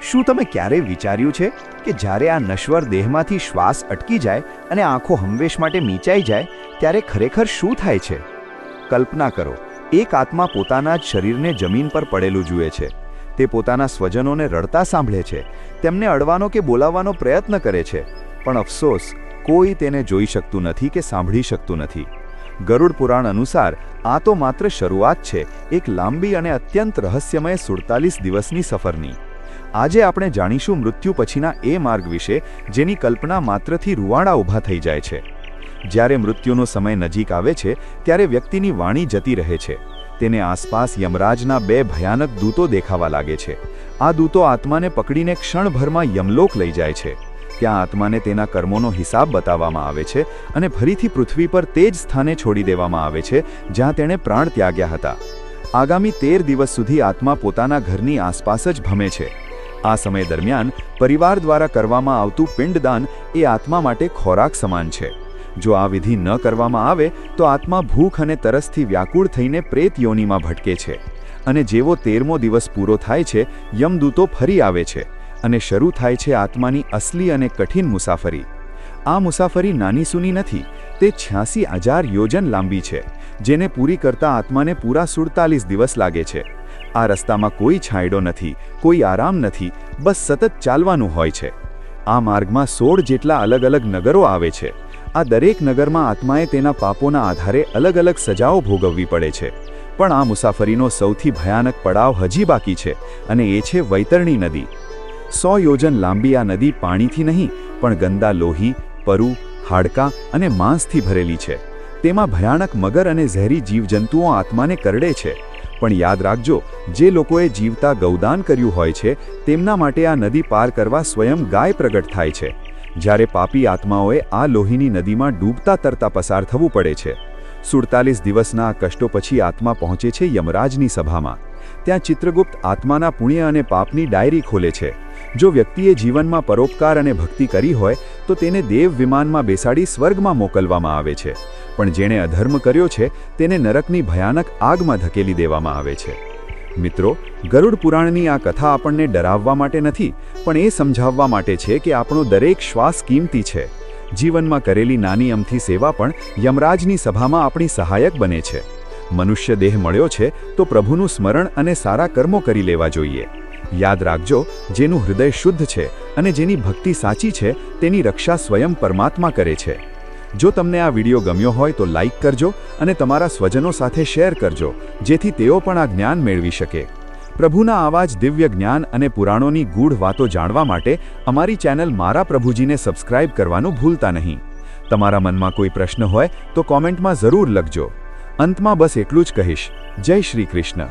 શું તમે ક્યારેય વિચાર્યું છે કે જ્યારે આ નશ્વર દેહમાંથી શ્વાસ અટકી જાય અને આંખો હંમેશ માટે મીચાઈ જાય ત્યારે ખરેખર શું થાય છે? કલ્પના કરો, એક આત્મા પોતાના જ શરીરને જમીન પર પડેલું જુએ છે. તે પોતાના સ્વજનોને રડતા સાંભળે છે, તેમને અડવાનો કે બોલાવવાનો પ્રયત્ન કરે છે, પણ અફસોસ કોઈ તેને જોઈ શકતું નથી કે સાંભળી શકતું નથી. ગરુડ પુરાણ અનુસાર આ તો માત્ર શરૂઆત છે એક લાંબી અને અત્યંત રહસ્યમય 47 દિવસની સફરની. આજે આપણે જાણીશું મૃત્યુ પછીના એ માર્ગ વિશે જેની કલ્પના માત્રથી રૂવાડા ઊભા થઈ જાય છે. જ્યારે મૃત્યુનો સમય નજીક આવે છે ત્યારે વ્યક્તિની વાણી જતી રહે છે. તેને આસપાસ યમરાજના 2 ભયાનક દૂતો દેખાવા લાગે છે. આ દૂતો આત્માને પકડીને ક્ષણભરમાં યમલોક લઈ જાય છે. ત્યાં આત્માને તેના કર્મોનો હિસાબ બતાવવામાં આવે છે અને ફરીથી પૃથ્વી પર તે જ સ્થાને છોડી દેવામાં આવે છે જ્યાં તેણે પ્રાણ ત્યાગ્યા હતા. આગામી 13 દિવસ સુધી આત્મા પોતાના ઘરની આસપાસ જ ભમે છે. આ સમય દરમિયાન પરિવાર દ્વારા કરવામાં આવતું પિંડદાન એ આત્મા માટે ખોરાક સમાન છે. જો આ વિધિ ન કરવામાં આવે તો આત્મા ભૂખ અને તરસથી વ્યાકુળ થઈને પ્રેત યોનિમાં ભટકે છે. અને જેવો 13મો દિવસ પૂરો થાય છે, યમદૂતો ફરી આવે છે અને શરૂ થાય છે આત્માની અસલી અને કઠિન મુસાફરી. આ મુસાફરી નાની સૂની નથી, તે 86,000 યોજન લાંબી છે, જેને પૂરી કરતા આત્માને પૂરા 47 દિવસ લાગે છે. આ રસ્તામાં કોઈ છાંયડો નથી, કોઈ આરામ નથી, બસ સતત ચાલવાનું હોય છે. આ માર્ગમાં 16 જેટલા અલગ અલગ નગરો આવે છે. આ દરેક નગરમાં આત્માએ તેના પાપોના આધારે અલગ અલગ સજાઓ ભોગવવી પડે છે. પણ આ મુસાફરીનો સૌથી ભયાનક પડાવ હજી બાકી છે અને એ છે વૈતરણી નદી. 100 યોજન લાંબી આ નદી પાણીથી નહીં પણ ગંદા લોહી, પરુ, હાડકાં અને માંસથી ભરેલી છે. તેમાં ભયાનક મગર અને ઝેરી જીવજંતુઓ આત્માને કરડે છે. પણ યાદ રાખજો, જે લોકોએ જીવતા ગૌદાન કર્યું હોય છે તેમના માટે આ નદી પાર કરવા સ્વયં ગાય પ્રગટ થાય છે. જ્યારે પાપી આત્માઓએ આ લોહીની નદીમાં ડૂબતા તરતા પસાર થવું પડે છે. 47 દિવસના આ કષ્ટો પછી આત્મા પહોંચે છે યમરાજની સભામાં. ત્યાં ચિત્રગુપ્ત આત્માના પુણ્ય અને પાપની ડાયરી ખોલે છે. જો વ્યક્તિએ જીવનમાં પરોપકાર અને ભક્તિ કરી હોય તો તેને દેવ વિમાનમાં બેસાડી સ્વર્ગમાં મોકલવામાં આવે છે. પણ જેણે અધર્મ કર્યો છે તેને નરકની ભયાનક આગમાં ધકેલી દેવામાં આવે છે. મિત્રો, ગરુડ પુરાણની આ કથા આપણને ડરાવવા માટે નથી, પણ એ સમજાવવા માટે છે કે આપણો દરેક શ્વાસ કિંમતી છે. જીવનમાં કરેલી નાની અમથી સેવા પણ યમરાજની સભામાં આપણી સહાયક બને છે. મનુષ્ય દેહ મળ્યો છે તો પ્રભુનું સ્મરણ અને સારા કર્મો કરી લેવા જોઈએ. યાદ રાખજો, જેનું હૃદય શુદ્ધ છે અને જેની ભક્તિ સાચી છે તેની રક્ષા સ્વયં પરમાત્મા કરે છે. જો તમને આ વિડીયો ગમ્યો હોય તો લાઈક કરજો અને તમારા સ્વજનો સાથે શેર કરજો, જેથી તેઓ પણ આ જ્ઞાન મેળવી શકે. પ્રભુના આવા જ દિવ્ય જ્ઞાન અને પુરાણોની ગૂઢ વાતો જાણવા માટે અમારી ચેનલ મારા પ્રભુજીને સબસ્ક્રાઇબ કરવાનું ભૂલતા નહીં. તમારા મનમાં કોઈ પ્રશ્ન હોય તો કોમેન્ટમાં જરૂર લખજો. અંતમાં બસ એટલું જ કહીશ, જય શ્રી કૃષ્ણ.